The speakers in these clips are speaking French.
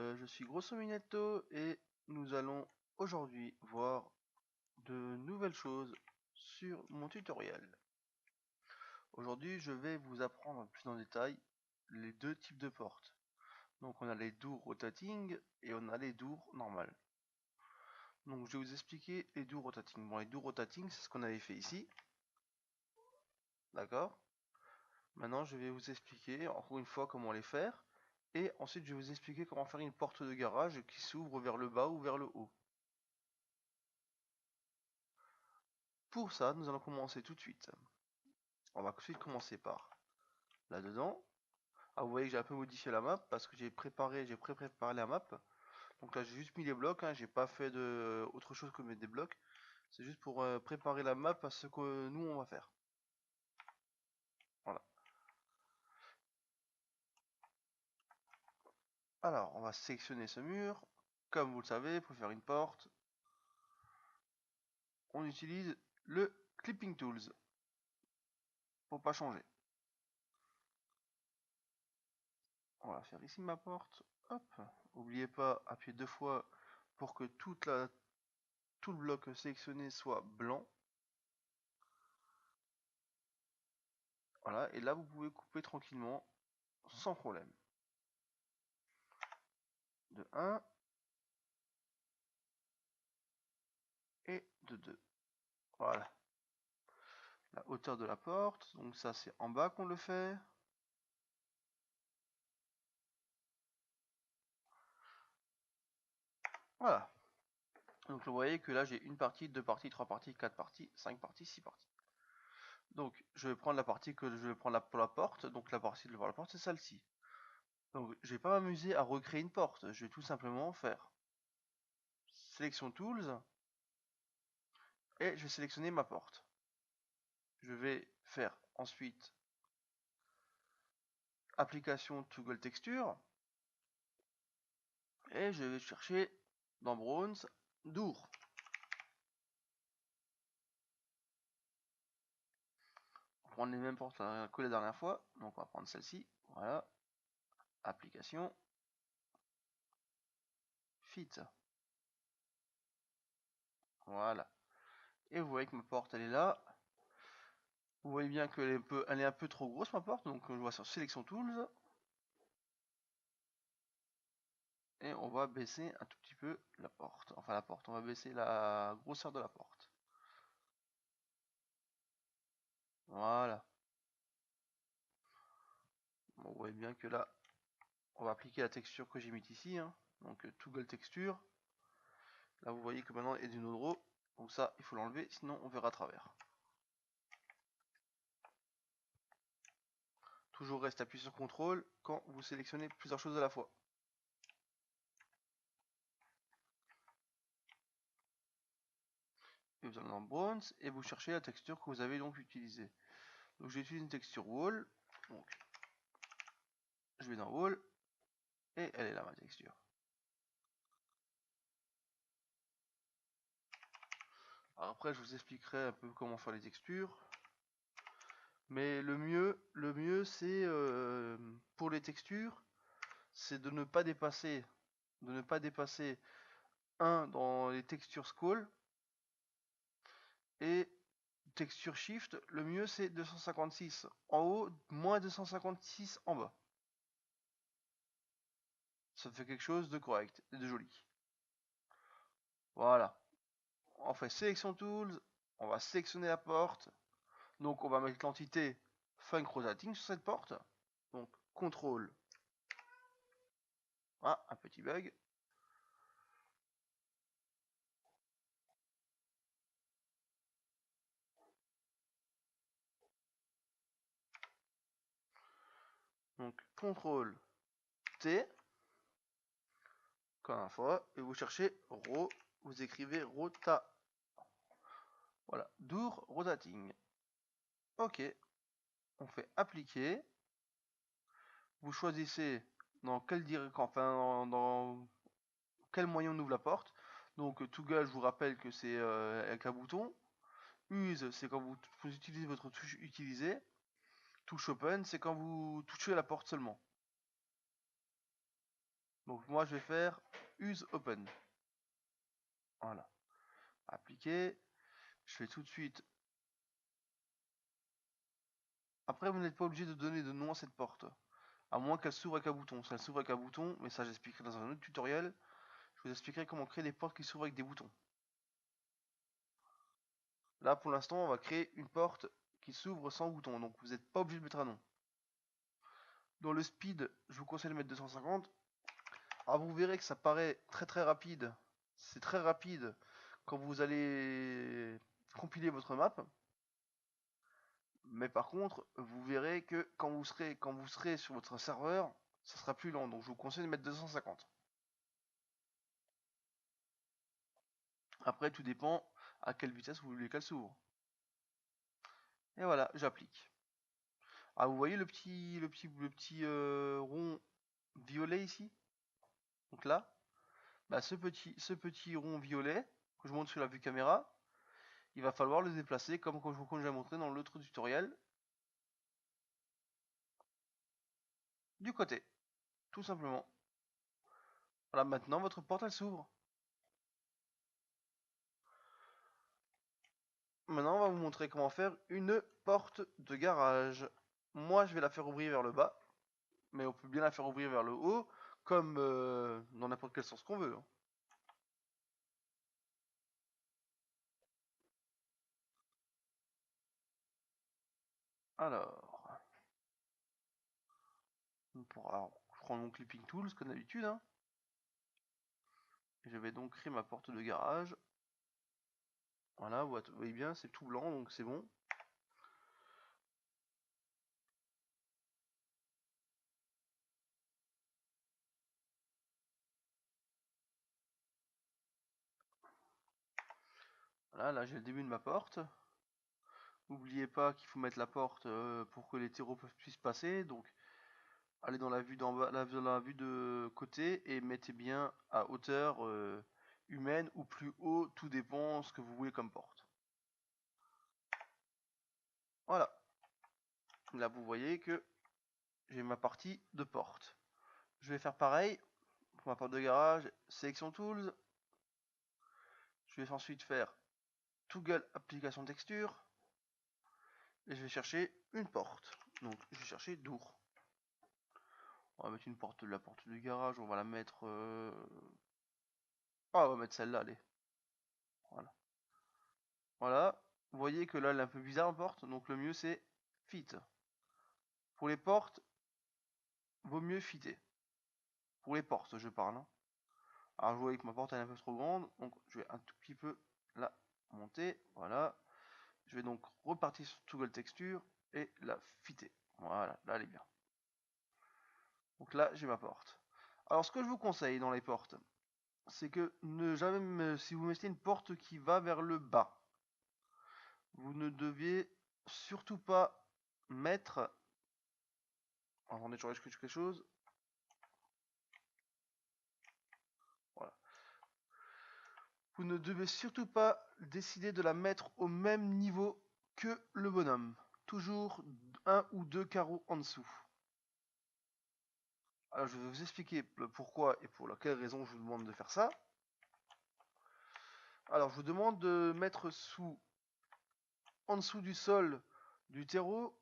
Je suis Grosso Minetto et nous allons aujourd'hui voir de nouvelles choses sur mon tutoriel. Aujourd'hui, je vais vous apprendre plus en détail les deux types de portes. Donc on a les doors rotating et on a les doors normales. Donc je vais vous expliquer les doors rotating. Bon, les doors rotating, c'est ce qu'on avait fait ici. D'accord? Maintenant, je vais vous expliquer encore une fois comment les faire. Et ensuite, je vais vous expliquer comment faire une porte de garage qui s'ouvre vers le bas ou vers le haut. Pour ça, nous allons commencer tout de suite. On va tout de suite commencer par là-dedans. Ah, vous voyez que j'ai un peu modifié la map parce que j'ai pré-préparé la map. Donc là, j'ai juste mis les blocs, hein, j'ai pas fait de autre chose que mettre des blocs. C'est juste pour préparer la map à ce que nous on va faire. Voilà. Alors, on va sélectionner ce mur. Comme vous le savez, pour faire une porte, on utilise le Clipping Tools pour pas changer. On va faire ici ma porte. Hop. N'oubliez pas, appuyer 2 fois pour que tout le bloc sélectionné soit blanc. Voilà, et là vous pouvez couper tranquillement, sans problème. De 1 et de 2. Voilà. La hauteur de la porte, donc ça c'est en bas qu'on le fait. Voilà. Donc vous voyez que là j'ai une partie, 2 parties, 3 parties, 4 parties, 5 parties, 6 parties. Donc je vais prendre la partie que je vais prendre pour la porte, donc la partie de la porte c'est celle-ci. Donc je vais pas m'amuser à recréer une porte, je vais tout simplement faire sélection tools et je vais sélectionner ma porte. Je vais faire ensuite application toggle texture et je vais chercher dans Bronze Door. On va prendre les mêmes portes que la dernière fois, donc on va prendre celle-ci. Voilà, application, fit. Voilà. Et vous voyez que ma porte elle est là. Vous voyez bien qu'elle est un peu trop grosse ma porte, donc je vois sur sélection tools. Et on va baisser un tout petit peu la porte. Enfin la porte, on va baisser la grosseur de la porte. Voilà. Bon, vous voyez bien que là, on va appliquer la texture que j'ai mise ici. Hein. Donc toggle texture. Là vous voyez que maintenant il y a du nodro. Donc ça, il faut l'enlever, sinon on verra à travers. Toujours reste appuyé sur CTRL quand vous sélectionnez plusieurs choses à la fois. Et vous allez dans Bronze et vous cherchez la texture que vous avez donc utilisée. Donc j'utilise une texture Wall. Donc je vais dans Wall et elle est là ma texture. Alors après je vous expliquerai un peu comment faire les textures. Mais le mieux c'est pour les textures, c'est de ne pas dépasser 1 dans les textures scroll et texture shift, le mieux c'est 256 en haut, moins 256 en bas. Ça fait quelque chose de correct et de joli. Voilà. On fait sélection tools, on va sélectionner la porte. Donc on va mettre l'entité Funk Rotating sur cette porte. Donc CTRL. Ah, un petit bug. Donc CTRL T comme un fois et vous cherchez Ro, vous écrivez Rota. Voilà, Door Rotating. Ok, on fait appliquer. Vous choisissez dans quel dans quel moyen on ouvre la porte. Donc Toggle, je vous rappelle que c'est avec un bouton. Use, c'est quand vous utilisez votre touche utilisée. Touche Open, c'est quand vous touchez la porte seulement. Donc moi je vais faire use open. Voilà. Appliquer. Je fais tout de suite. Après vous n'êtes pas obligé de donner de nom à cette porte. À moins qu'elle s'ouvre avec un bouton. Si elle s'ouvre avec un bouton, mais ça j'expliquerai dans un autre tutoriel. Je vous expliquerai comment créer des portes qui s'ouvrent avec des boutons. Là pour l'instant on va créer une porte qui s'ouvre sans bouton. Donc vous n'êtes pas obligé de mettre un nom. Dans le speed, je vous conseille de mettre 250. Alors vous verrez que ça paraît très rapide. C'est très rapide quand vous allez compiler votre map. Mais par contre, vous verrez que quand vous serez sur votre serveur, ça sera plus lent. Donc je vous conseille de mettre 250. Après, tout dépend à quelle vitesse vous voulez qu'elle s'ouvre. Et voilà, j'applique. Ah, vous voyez le petit rond violet ici? Donc là, bah ce petit rond violet que je montre sur la vue caméra, il va falloir le déplacer comme je vous ai montré dans l'autre tutoriel, du côté, tout simplement. Voilà, maintenant votre porte elle s'ouvre. Maintenant, on va vous montrer comment faire une porte de garage. Moi, je vais la faire ouvrir vers le bas, mais on peut bien la faire ouvrir vers le haut, comme dans n'importe quel sens qu'on veut. Alors, je prends mon clipping tools comme d'habitude. Je vais donc créer ma porte de garage. Voilà, vous voyez bien, c'est tout blanc, donc c'est bon. Voilà, là j'ai le début de ma porte. N'oubliez pas qu'il faut mettre la porte pour que les terreaux puissent passer. Donc allez dans la vue d'en bas, dans la vue de côté et mettez bien à hauteur humaine ou plus haut, tout dépend ce que vous voulez comme porte. Voilà. Là vous voyez que j'ai ma partie de porte. Je vais faire pareil pour ma porte de garage, sélection tools. Je vais ensuite faire Toggle application texture et je vais chercher une porte. Donc je vais chercher Dour. On va mettre une porte de la porte du garage, on va la mettre ah, on va mettre celle-là, allez. Voilà. Voilà. Vous voyez que là elle est un peu bizarre en porte, donc le mieux c'est fit. Pour les portes, vaut mieux fitter. Pour les portes, je parle. Alors je vois que ma porte elle est un peu trop grande, donc je vais un tout petit peu la monter. Voilà. Je vais donc repartir sur Toggle Texture et la fitter. Voilà, là elle est bien. Donc là j'ai ma porte. Alors ce que je vous conseille dans les portes, c'est que ne jamais, si vous mettez une porte qui va vers le bas, vous ne deviez surtout pas mettre. Attendez, je regarde quelque chose. Voilà. Vous ne devez surtout pas décider de la mettre au même niveau que le bonhomme. Toujours un ou deux carreaux en dessous. Alors je vais vous expliquer le pourquoi et pour quelle raison je vous demande de faire ça. Alors je vous demande de mettre en dessous du sol du terreau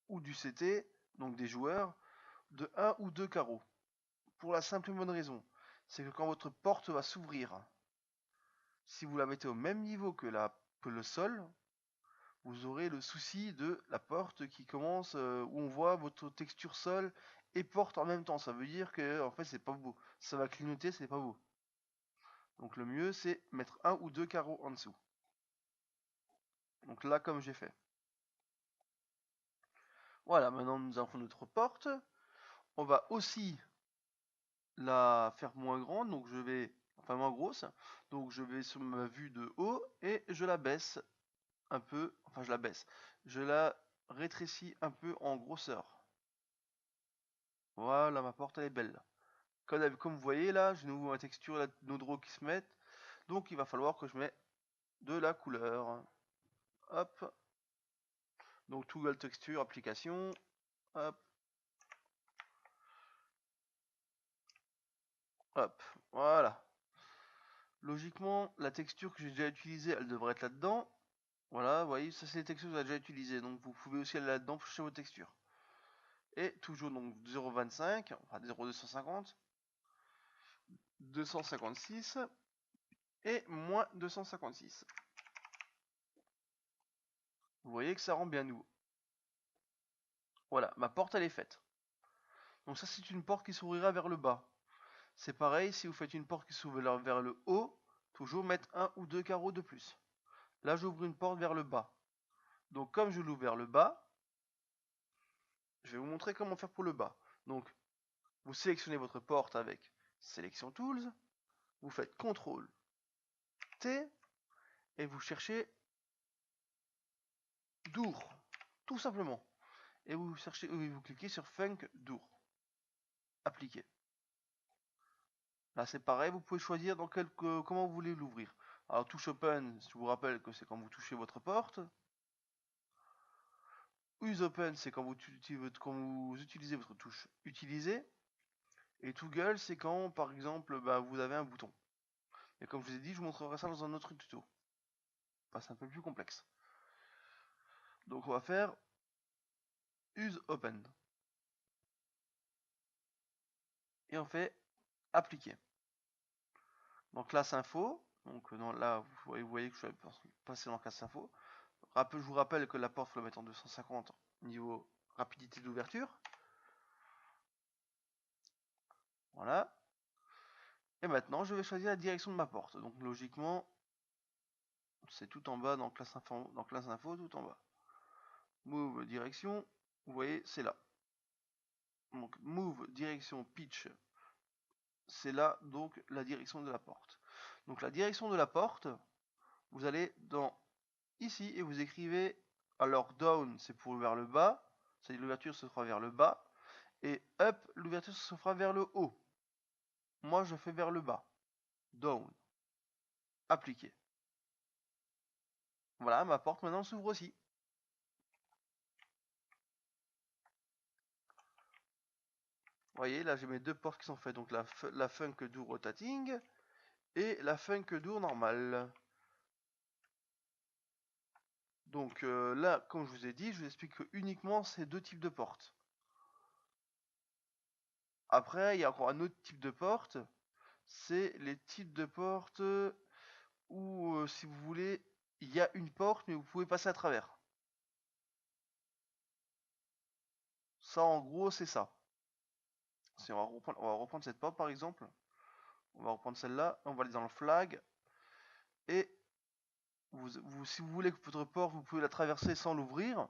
ou du CT, donc des joueurs, de 1 ou 2 carreaux. Pour la simple et bonne raison, c'est que quand votre porte va s'ouvrir, si vous la mettez au même niveau que le sol, vous aurez le souci de la porte qui commence où on voit votre texture sol et porte en même temps. Ça veut dire que en fait c'est pas beau. Ça va clignoter, c'est pas beau. Donc le mieux c'est mettre un ou deux carreaux en dessous. Donc là comme j'ai fait. Voilà, maintenant nous avons notre porte. On va aussi la faire moins grande, donc je vais, enfin moins grosse. Donc je vais sur ma vue de haut et je la baisse un peu, enfin je la baisse. Je la rétrécis un peu en grosseur. Voilà, ma porte elle est belle. Comme vous voyez là, j'ai nouveau ma texture, là, nos draws qui se mettent. Donc il va falloir que je mette de la couleur. Hop. Donc Toggle texture, application. Hop. Hop, voilà. Logiquement, la texture que j'ai déjà utilisée, elle devrait être là-dedans. Voilà, vous voyez, ça c'est les textures que vous avez déjà utilisées. Donc vous pouvez aussi aller là-dedans pour chercher vos textures. Et toujours donc 0,25, enfin 0,250, 256 et moins 256. Vous voyez que ça rend bien nouveau. Voilà, ma porte elle est faite. Donc ça c'est une porte qui s'ouvrira vers le bas. C'est pareil, si vous faites une porte qui s'ouvre vers le haut, toujours mettre un ou deux carreaux de plus. Là j'ouvre une porte vers le bas. Donc comme je l'ouvre vers le bas, je vais vous montrer comment faire pour le bas. Donc vous sélectionnez votre porte avec Selection Tools, vous faites CTRL T et vous cherchez Door, tout simplement. Et vous cherchez, vous cliquez sur Funk Door. Appliquer. Là c'est pareil, vous pouvez choisir dans comment vous voulez l'ouvrir. Alors touche Open, je vous rappelle que c'est quand vous touchez votre porte. Use Open, c'est quand vous utilisez votre touche Utiliser. Et Toggle, c'est quand par exemple vous avez un bouton. Et comme je vous ai dit, je vous montrerai ça dans un autre tuto. C'est un peu plus complexe. Donc on va faire Use Open. Et on fait Appliquer. Donc classe info. Donc là, vous voyez que je vais passer dans classe info. Je vous rappelle que la porte, il faut la mettre en 250 niveau rapidité d'ouverture. Voilà. Et maintenant, je vais choisir la direction de ma porte. Donc logiquement, c'est tout en bas dans classe info, tout en bas. Move direction, vous voyez, c'est là. Donc move direction pitch, c'est là donc la direction de la porte. Donc la direction de la porte, vous allez dans ici et vous écrivez, alors down c'est pour vers le bas, c'est-à-dire l'ouverture se fera vers le bas, et up l'ouverture se fera vers le haut. Moi je fais vers le bas. Down. Appliquer. Voilà, ma porte maintenant s'ouvre aussi. Vous voyez, là j'ai mes deux portes qui sont faites, donc la Funk Door Rotating et la Funk Door normale. Donc là, comme je vous ai dit, je vous explique uniquement ces deux types de portes. Après, il y a encore un autre type de porte, c'est les types de portes où, si vous voulez, il y a une porte, mais vous pouvez passer à travers. Ça, en gros, c'est ça. Si on va reprendre cette porte, par exemple. On va reprendre celle-là, on va aller dans le flag. Et si vous voulez que votre porte, vous pouvez la traverser sans l'ouvrir.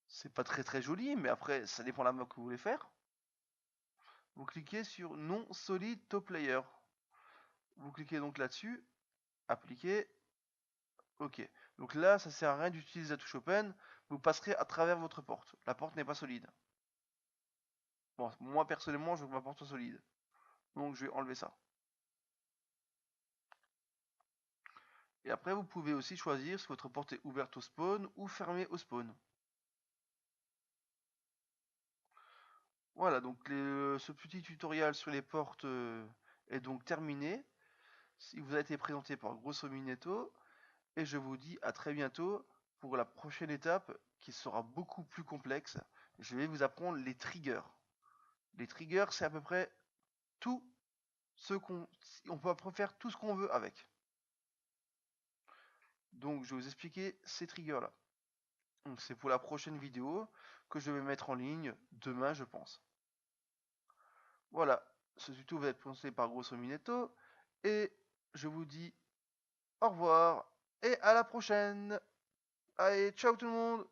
C'est pas très très joli, mais après, ça dépend de la map que vous voulez faire. Vous cliquez sur Non Solid Top Layer. Vous cliquez donc là-dessus, appliquer, ok. Donc là, ça sert à rien d'utiliser la touche Open, vous passerez à travers votre porte. La porte n'est pas solide. Bon, moi personnellement, je veux que ma porte soit solide. Donc je vais enlever ça. Et après, vous pouvez aussi choisir si votre porte est ouverte au spawn ou fermée au spawn. Voilà, donc ce petit tutoriel sur les portes est donc terminé. Il vous a été présenté par Grosso Minetto. Et je vous dis à très bientôt pour la prochaine étape qui sera beaucoup plus complexe. Je vais vous apprendre les triggers. Les triggers, c'est à peu près tout ce on peut faire tout ce qu'on veut avec. Donc je vais vous expliquer ces triggers là. Donc c'est pour la prochaine vidéo que je vais mettre en ligne demain, je pense. Voilà, ce tuto va être pensé par Grosso Minetto et je vous dis au revoir et à la prochaine. Allez, ciao tout le monde.